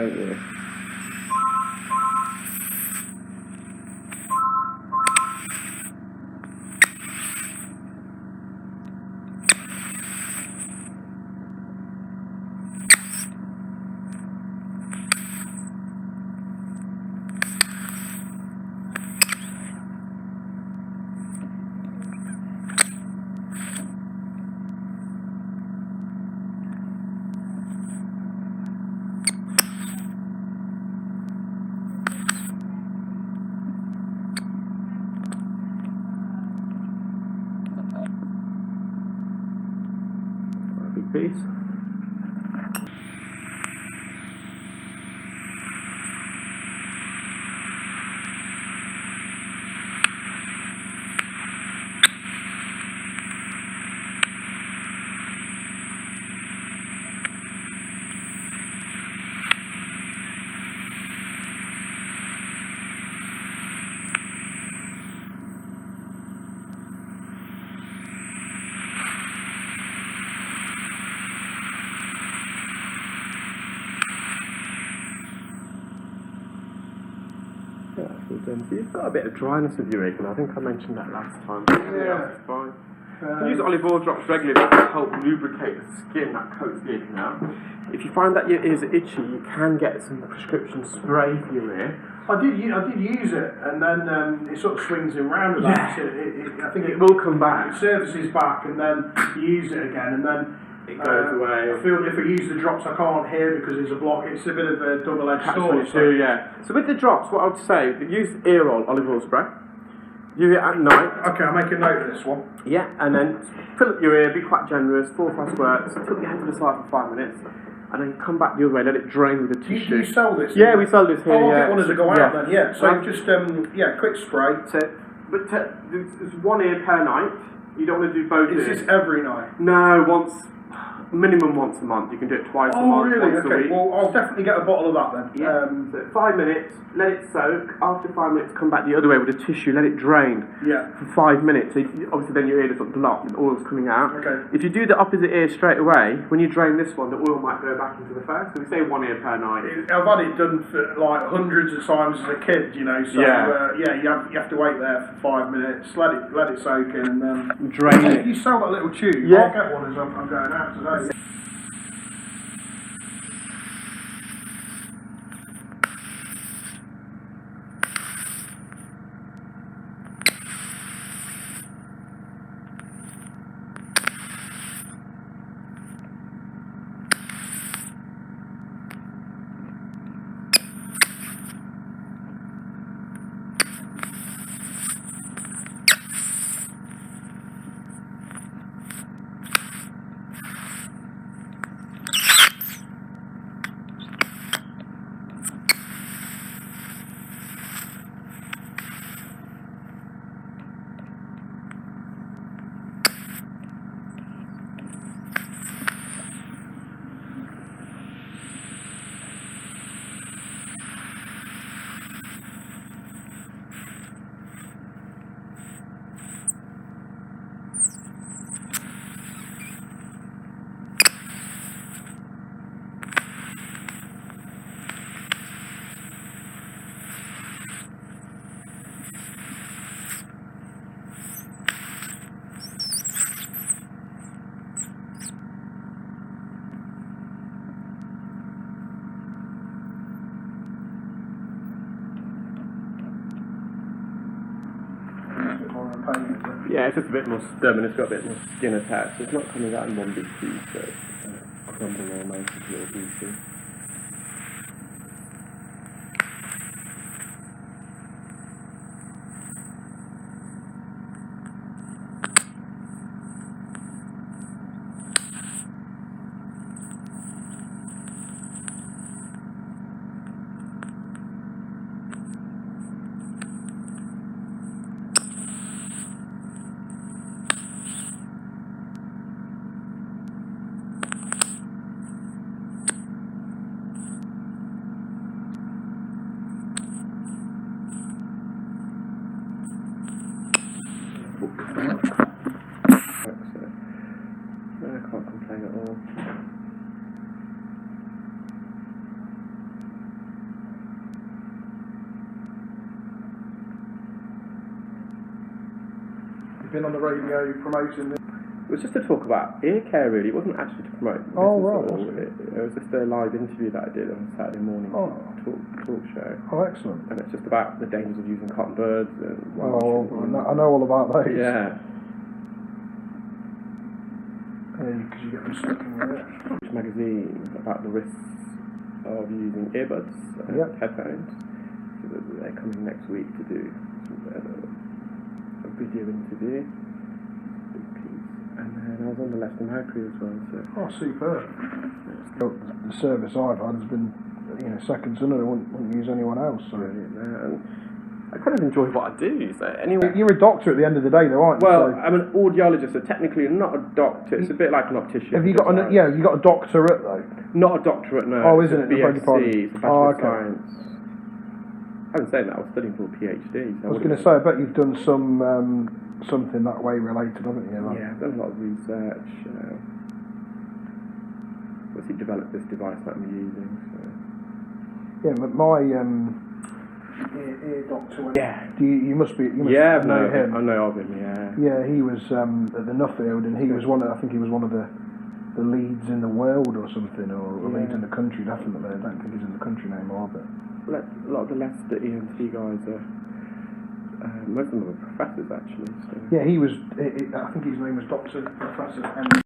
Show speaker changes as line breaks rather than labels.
Yeah. Big piece. Yeah, that's all done. So you've got a bit of dryness with your ear, and I think I mentioned that last time.
Yeah.
It's fine. You can use olive oil drops regularly to help lubricate the skin that coats the ear canal. If you find that your ears are itchy, you can get some prescription spray for your ear.
I did use it, and then it sort of swings in roundabouts.
Yeah.
I think
It will come back.
It services back, and then you use it again, and then
It goes away.
I feel if I use the drops, I can't hear because there's a block. It's a bit of a double-edged sword.
Catch-22, yeah. So with the drops, what I would say, use ear oil, olive oil spray. Use it at night.
Okay, I'll make a note of this one.
Yeah, and then fill up your ear, be quite generous, 4 or 5 squirts, tilt your head to the side for 5 minutes, and then come back the other way, let it drain with the
Do
tissue.
you sell this?
Yeah, we sell this here.
I'll
yeah.
get one as I go out then, yeah. So just, quick spray.
There's one ear per night. You don't want to do both
Is
ears.
this every night?
No, minimum once a month. You can do it twice a month,
really?
once a
Okay,
week.
well, I'll definitely get a bottle of that then.
Yeah. So 5 minutes, let it soak. After 5 minutes, come back the other way with the tissue, let it drain
Yeah.
for 5 minutes. So obviously then your ear doesn't block, the oil's coming out.
Okay.
If you do the opposite ear straight away, when you drain this one, the oil might go back into the first. So we say 1 ear per night.
I've had it done for like hundreds of times as a kid, you know. So you have to wait there for 5 minutes, let it soak in, and then
Drain
If
it.
you sell that little tube,
Yeah.
I'll get one as I'm going out today.
Yeah, it's just a bit more stubborn, it's got a bit more skin attached. It's not coming out in one big piece, so it's crumbling almost into little pieces. I can't complain at all.
been on the radio promoting this?
It was just to talk about ear care, really. It wasn't actually to promote business
right.
at all. It was just a live interview that I did on a Saturday morning talk show.
Oh, excellent.
And it's just about the dangers of using cotton buds. And
I know all about those.
Yeah.
Because you get them stuck in your ear.
Magazine about the risks of using earbuds and headphones. So they're coming next week to do a video interview. And then I was on the Leicester Mercury as well. So.
Oh, superb. The service I've had has been, second to none. I wouldn't use anyone else. So.
Brilliant, and I kind of enjoy what I do. So anyway,
you're a doctor at the end of the day, though, aren't you?
Well, I'm an audiologist, so technically not a doctor. It's a bit like an optician.
Have you got you got a doctorate though?
Not a doctorate, no.
Oh, isn't it?
BSc, it's a Bachelor of Science. Having said that, I was studying for a PhD. So
I was going to say, I bet you've done something that way related, haven't you?
Yeah, I've done a lot of research. Obviously developed this device that I'm using. So.
Yeah, but my ear doctor. You must know him.
I know of him. Yeah.
Yeah, he was at the Nuffield, and he was I think he was one of the leads in the world or something, or leads in the country. Definitely, I don't think he's in the country anymore, but.
A lot of the Leicester ENT guys are, most of them are professors actually. So.
Yeah, he was, I think his name was Dr. Professor M.